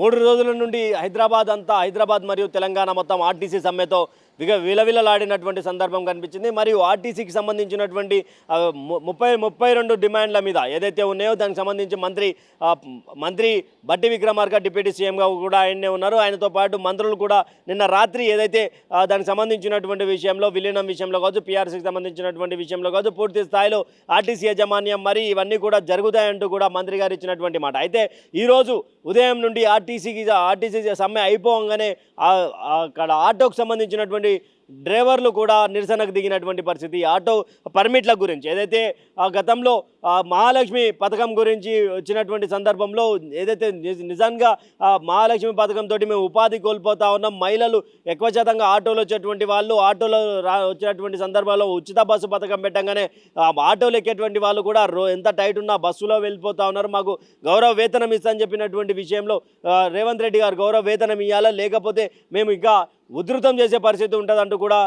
3 రోజుల నుండి హైదరాబాద్ మరియు తెలంగాణ మొత్తం ఆర్టీసీ సమ్మెతో విలవిలలాడినటువంటి సందర్భం కనిపించింది. మరియు ఆర్టీసీకి సంబంధించినటువంటి 32 డిమాండ్ల మీద ఏదైతే ఉన్నాయో దానికి సంబంధించి మంత్రి బట్టి విక్రమార్క డిప్యూటీ సీఎంగా కూడా ఆయనే ఉన్నారు. ఆయనతో పాటు మంత్రులు కూడా నిన్న రాత్రి ఏదైతే దానికి సంబంధించినటువంటి విషయంలో విలీనం విషయంలో కావచ్చు, పీఆర్సీకి సంబంధించినటువంటి విషయంలో కావచ్చు, పూర్తి స్థాయిలో ఆర్టీసీ యాజమాన్యం మరి ఇవన్నీ కూడా జరుగుతాయంటూ కూడా మంత్రి గారు ఇచ్చినటువంటి మాట. అయితే ఈరోజు ఉదయం నుండి ఆర్టీసీ సమ్మె అయిపోగానే అక్కడ ఆటోకు సంబంధించినటువంటి డ్రైవర్లు కూడా నిరసనకు దిగినటువంటి పరిస్థితి. ఆటో పర్మిట్ల గురించి ఏదైతే గతంలో మహాలక్ష్మి పథకం గురించి వచ్చినటువంటి సందర్భంలో ఏదైతే నిజంగా మహాలక్ష్మి పథకంతో మేము ఉపాధి కోల్పోతా ఉన్నాం, మహిళలు ఎక్కువ శాతంగా ఆటోలో వచ్చేటువంటి వాళ్ళు ఆటోలో వచ్చినటువంటి సందర్భాల్లో ఉచిత బస్సు పథకం పెట్టంగానే ఆటోలు ఎక్కేటువంటి వాళ్ళు కూడా ఎంత టైట్ ఉన్నా బస్సులో వెళ్ళిపోతూ ఉన్నారు. మాకు గౌరవ వేతనం ఇస్తామని చెప్పినటువంటి విషయంలో రేవంత్ రెడ్డి గారు గౌరవ వేతనం ఇవ్వాలా, లేకపోతే మేము ఇంకా ఉధృతం చేసే పరిస్థితి ఉంటుందంటూ కూడా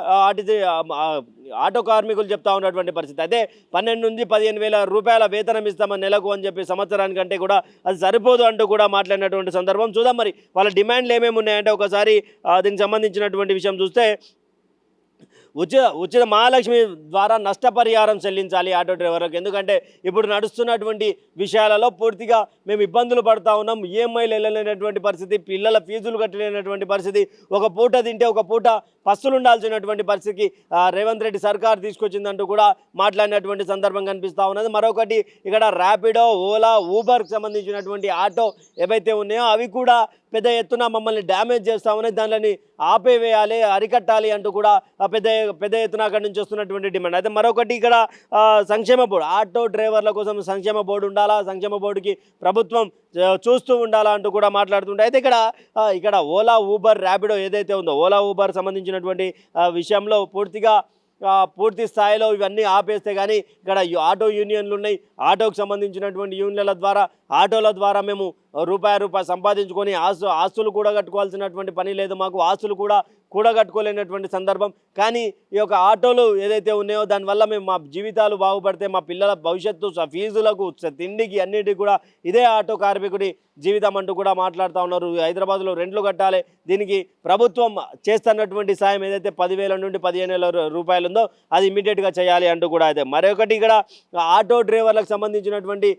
ఆటో కార్మికులు చెప్తా ఉన్నటువంటి పరిస్థితి. అయితే 12 నుంచి 15 వేల రూపాయల వేతనం ఇస్తామని నెలకు అని చెప్పి సంవత్సరానికంటే కూడా అది సరిపోదు అంటూ కూడా మాట్లాడినటువంటి సందర్భం. చూద్దాం మరి వాళ్ళ డిమాండ్లు ఏమేమి ఉన్నాయంటే ఒకసారి దీనికి సంబంధించినటువంటి విషయం చూస్తే ఉచిత మహాలక్ష్మి ద్వారా నష్టపరిహారం చెల్లించాలి ఆటో డ్రైవర్లకు. ఎందుకంటే ఇప్పుడు నడుస్తున్నటువంటి విషయాలలో పూర్తిగా మేము ఇబ్బందులు పడుతూ ఉన్నాం, ఈఎంఐలు వెళ్ళలేనటువంటి పరిస్థితి, పిల్లల ఫీజులు కట్టలేనటువంటి పరిస్థితి, ఒక పూట తింటే ఒక పూట పస్తులు ఉండాల్సినటువంటి పరిస్థితికి రేవంత్ రెడ్డి సర్కార్ తీసుకొచ్చిందంటూ కూడా మాట్లాడినటువంటి సందర్భం కనిపిస్తూ ఉన్నది. మరొకటి ఇక్కడ ర్యాపిడో, ఓలా, ఊబర్కి సంబంధించినటువంటి ఆటో ఏవైతే ఉన్నాయో అవి కూడా పెద్ద ఎత్తున మమ్మల్ని డ్యామేజ్ చేస్తూ ఉన్నాయి, దానిని ఆపేవేయాలి, అరికట్టాలి అంటూ కూడా పెద్ద ఎత్తున అక్కడి నుంచి వస్తున్నటువంటి డిమాండ్. అయితే మరొకటి ఇక్కడ సంక్షేమ బోర్డు, ఆటో డ్రైవర్ల కోసం సంక్షేమ బోర్డు ఉండాలా, సంక్షేమ బోర్డుకి ప్రభుత్వం చూస్తూ ఉండాలా అంటూ కూడా మాట్లాడుతుంటే, అయితే ఇక్కడ ఓలా, ఊబర్, ర్యాపిడో ఏదైతే ఉందో ఓలా, ఊబర్ సంబంధించినటువంటి విషయంలో పూర్తి స్థాయిలో ఇవన్నీ ఆపేస్తే కానీ ఇక్కడ ఆటో యూనియన్లు ఉన్నాయి, ఆటోకు సంబంధించినటువంటి యూనియన్ల ద్వారా ఆటోల ద్వారా మేము రూపాయి సంపాదించుకొని ఆస్తులు కూడా కట్టుకోవాల్సినటువంటి పని లేదు, మాకు ఆస్తులు కూడా కూడగట్టుకోలేనటువంటి సందర్భం. కానీ ఈ యొక్క ఆటోలు ఏదైతే ఉన్నాయో దానివల్ల మేము మా జీవితాలు బాగుపడితే మా పిల్లల భవిష్యత్తు, ఫీజులకు, తిండికి, అన్నిటికీ కూడా ఇదే ఆటో కార్మికుడి జీవితం అంటూ కూడా మాట్లాడుతూ ఉన్నారు. హైదరాబాద్లో రెంట్లు కట్టాలి, దీనికి ప్రభుత్వం చేస్తున్నటువంటి సాయం ఏదైతే 10,000 నుండి 15,000 రూపాయలు ఉందో అది ఇమీడియట్గా చేయాలి అంటూ కూడా. అయితే మరొకటి ఇక్కడ ఆటో డ్రైవర్లకు సంబంధించినటువంటి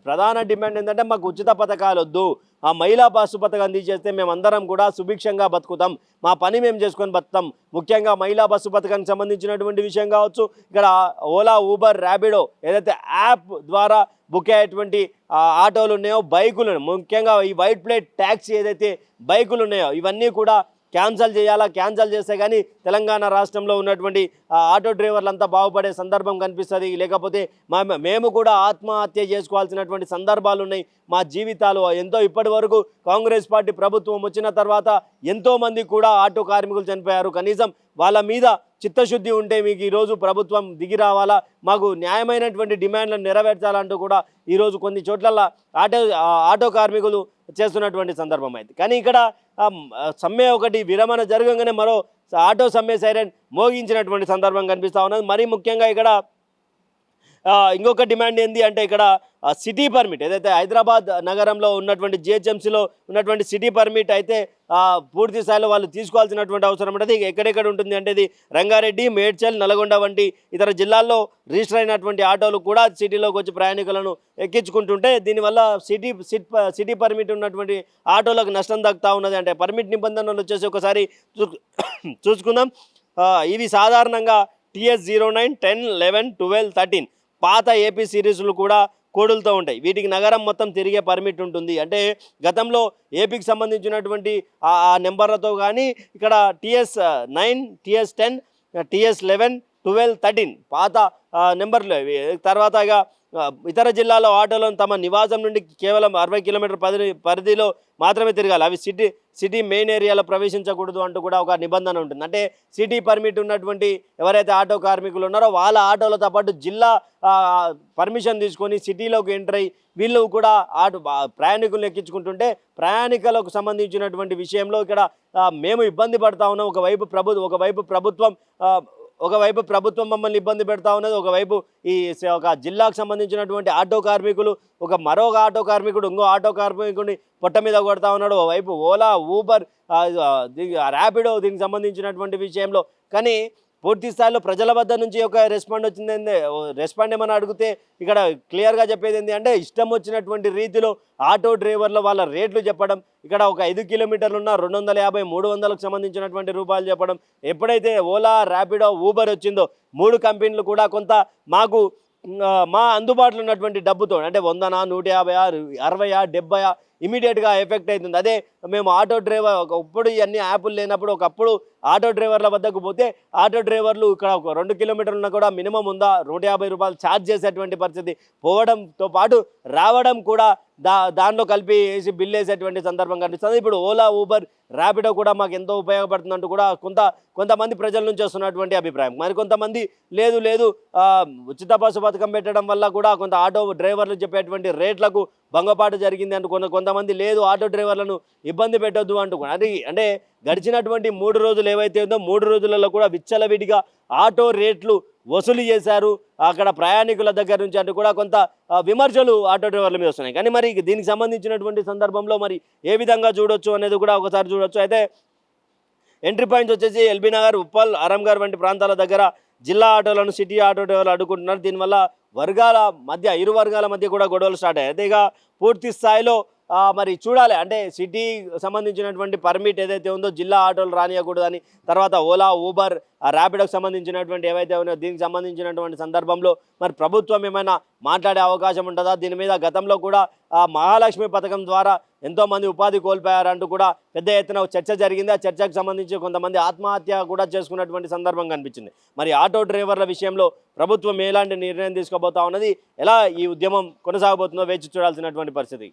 ప్రధాన డిమాండ్ ఏంటంటే మాకు ఉచిత పథకాలు వద్దు, ఆ మహిళా బస్సు పథకం తీసేస్తే మేమందరం కూడా సుభిక్షంగా బతుకుతాం, మా పని మేము చేసుకొని బతుకుతాం. ముఖ్యంగా మహిళా బస్సు పథకానికి సంబంధించినటువంటి విషయం కావచ్చు, ఇక్కడ ఓలా, ఊబర్, ర్యాపిడో ఏదైతే యాప్ ద్వారా బుక్ అయ్యేటువంటి ఆటోలు ఉన్నాయో, బైకులు, ముఖ్యంగా ఈ వైట్ ప్లేట్ ట్యాక్సీ ఏదైతే బైకులు ఉన్నాయో ఇవన్నీ కూడా క్యాన్సల్ చేయాలా, క్యాన్సల్ చేస్తే కానీ తెలంగాణ రాష్ట్రంలో ఉన్నటువంటి ఆటో డ్రైవర్లంతా బాగుపడే సందర్భం కనిపిస్తుంది, లేకపోతే మేము కూడా ఆత్మహత్య చేసుకోవాల్సినటువంటి సందర్భాలు ఉన్నాయి. మా జీవితాలు ఇప్పటి వరకు కాంగ్రెస్ పార్టీ ప్రభుత్వం వచ్చిన తర్వాత ఎంతోమంది కూడా ఆటో కార్మికులు చనిపోయారు, కనీసం వాళ్ళ మీద చిత్తశుద్ధి ఉంటే మీకు ఈరోజు ప్రభుత్వం దిగి రావాలా, మాకు న్యాయమైనటువంటి డిమాండ్లను నెరవేర్చాలంటూ కూడా ఈరోజు కొన్ని చోట్ల ఆటో కార్మికులు చేస్తున్నటువంటి సందర్భం అయితే. కానీ ఇక్కడ సమ్మె ఒకటి విరమణ జరగగానే మరో ఆటో సమ్మె సైరన్ మోగించినటువంటి సందర్భం కనిపిస్తూ ఉన్నది. మరీ ముఖ్యంగా ఇక్కడ ఇంకొక డిమాండ్ ఏంది అంటే ఇక్కడ సిటీ పర్మిట్ ఏదైతే హైదరాబాద్ నగరంలో ఉన్నటువంటి జిహెచ్ఎంసీలో ఉన్నటువంటి సిటీ పర్మిట్ అయితే పూర్తి స్థాయిలో వాళ్ళు తీసుకోవాల్సినటువంటి అవసరం ఉంటుంది. ఎక్కడెక్కడ ఉంటుంది అంటే ఇది రంగారెడ్డి, మేడ్చల్, నల్గొండ వంటి ఇతర జిల్లాల్లో రిజిస్టర్ అయినటువంటి ఆటోలు కూడా సిటీలోకి వచ్చి ప్రయాణికులను ఎక్కించుకుంటుంటే దీనివల్ల సిటీ పర్మిట్ ఉన్నటువంటి ఆటోలకు నష్టం దక్కుతూ ఉన్నది. అంటే పర్మిట్ నిబంధనలు వచ్చేసి ఒకసారి చూసుకుందాం. ఇవి సాధారణంగా TS 09, 10, 11, 12, 13 పాత ఏపీ సిరీస్లు కూడా కోడులతో ఉంటాయి. వీటికి నగరం మొత్తం తిరిగే పర్మిట్ ఉంటుంది. అంటే గతంలో ఏపీకి సంబంధించినటువంటి ఆ నెంబర్లతో కానీ ఇక్కడ TS 9, TS 10, TS 11, 12, 13 పాత నెంబర్లు. తర్వాత ఇక ఇతర జిల్లాలో ఆటోలను తమ నివాసం నుండి కేవలం 60 కిలోమీటర్ పరిధిలో మాత్రమే తిరగాలి, అవి సిటీ మెయిన్ ఏరియాలో ప్రవేశించకూడదు అంటూ కూడా ఒక నిబంధన ఉంటుంది. అంటే సిటీ పర్మిట్ ఉన్నటువంటి ఎవరైతే ఆటో కార్మికులు ఉన్నారో వాళ్ళ ఆటోలతో పాటు జిల్లా పర్మిషన్ తీసుకొని సిటీలోకి ఎంటర్ అయ్యి వీళ్ళు కూడా ప్రయాణికులను ఎక్కించుకుంటుంటే ప్రయాణికులకు సంబంధించినటువంటి విషయంలో ఇక్కడ మేము ఇబ్బంది పడతా ఉన్నాం. ఒకవైపు ప్రభుత్వం ఒకవైపు ప్రభుత్వం మమ్మల్ని ఇబ్బంది పెడతా ఉన్నది, ఒకవైపు ఈ ఒక జిల్లాకు సంబంధించినటువంటి ఆటో కార్మికులు, మరొక ఆటో కార్మికుడు ఇంకో ఆటో కార్మికుడిని పొట్ట మీద కొడతా ఉన్నాడు, ఒకవైపు ఓలా, ఊబర్, ర్యాపిడో దీనికి సంబంధించినటువంటి విషయంలో. కానీ పూర్తి స్థాయిలో ప్రజల వద్ద నుంచి ఒక రెస్పాండ్ వచ్చింది. రెస్పాండ్ ఏమని అడిగితే ఇక్కడ క్లియర్గా చెప్పేది ఏంటి అంటే, ఇష్టం వచ్చినటువంటి రీతిలో ఆటో డ్రైవర్లు వాళ్ళ రేట్లు చెప్పడం, ఇక్కడ ఒక 5 కిలోమీటర్లు ఉన్న 250, 300కు సంబంధించినటువంటి రూపాయలు చెప్పడం. ఎప్పుడైతే ఓలా, ర్యాపిడో, ఊబర్ వచ్చిందో 3 కంపెనీలు కూడా కొంత మాకు మా అందుబాటులో ఉన్నటువంటి డబ్బుతో అంటే 100, 150, 60, 70 ఇమీడియట్గా ఎఫెక్ట్ అవుతుంది. అదే మేము ఆటో డ్రైవర్ ఒకప్పుడు ఇవన్నీ యాప్లు లేనప్పుడు ఒకప్పుడు ఆటో డ్రైవర్ల వద్దకు పోతే ఆటో డ్రైవర్లు ఇక్కడ ఒక 2 కిలోమీటర్లున్నా కూడా మినిమం ఉందా 150 రూపాయలు ఛార్జ్ చేసేటువంటి పరిస్థితి, పోవడంతో పాటు రావడం కూడా దానిలో కలిపి వేసి బిల్ వేసేటువంటి సందర్భం కనిపిస్తుంది. ఇప్పుడు ఓలా, ఊబర్, ర్యాపిడో కూడా మాకు ఎంతో ఉపయోగపడుతుందంటూ కూడా కొంతమంది ప్రజల నుంచి వస్తున్నటువంటి అభిప్రాయం. మరి కొంతమంది లేదు ఉచిత బస్సు పథకం పెట్టడం వల్ల కూడా కొంత ఆటో డ్రైవర్లు చెప్పేటువంటి రేట్లకు భంగపాటు జరిగింది అంటూ కొంతమంది లేదు ఆటో డ్రైవర్లను ఇబ్బంది పెట్టొద్దు అంటూ అది అంటే గడిచినటువంటి 3 రోజులు ఏవైతే ఉందో 3 రోజులలో కూడా విచ్చలవిడిగా ఆటో రేట్లు వసూలు చేశారు అక్కడ ప్రయాణికుల దగ్గర నుంచి అంటూ కూడా కొంత విమర్శలు ఆటో డ్రైవర్ల మీద వస్తున్నాయి. కానీ మరి దీనికి సంబంధించినటువంటి సందర్భంలో మరి ఏ విధంగా చూడొచ్చు అనేది కూడా ఒకసారి చూడొచ్చు. అయితే ఎంట్రీ పాయింట్స్ వచ్చేసి ఎల్బీ నగర్, ఉప్పల్, ఆరంఘర్ వంటి ప్రాంతాల దగ్గర జిల్లా ఆటోలను సిటీ ఆటో డ్రైవర్లు అడ్డుకుంటున్నారు. దీనివల్ల ఇరు వర్గాల మధ్య కూడా గొడవలు స్టార్ట్ అయ్యాయి. అయితే ఇక పూర్తి స్థాయిలో మరి చూడాలి అంటే సిటీ సంబంధించినటువంటి పర్మిట్ ఏదైతే ఉందో జిల్లా ఆటోలు రానియకూడదని, తర్వాత ఓలా, ఊబర్, ర్యాపిడోకి సంబంధించినటువంటి ఏవైతే ఉన్నాయో దీనికి సంబంధించినటువంటి సందర్భంలో మరి ప్రభుత్వం ఏమైనా మాట్లాడే అవకాశం ఉంటుందా? దీని మీద గతంలో కూడా మహాలక్ష్మి పథకం ద్వారా ఎంతోమంది ఉపాధి కోల్పోయారంటూ కూడా పెద్ద ఎత్తున చర్చ జరిగింది. ఆ చర్చకు సంబంధించి కొంతమంది ఆత్మహత్య కూడా చేసుకున్నటువంటి సందర్భం కనిపించింది. మరి ఆటో డ్రైవర్ల విషయంలో ప్రభుత్వం ఎలాంటి నిర్ణయం తీసుకోబోతా ఉన్నది, ఎలా ఈ ఉద్యమం కొనసాగబోతుందో వేచి చూడాల్సినటువంటి పరిస్థితి.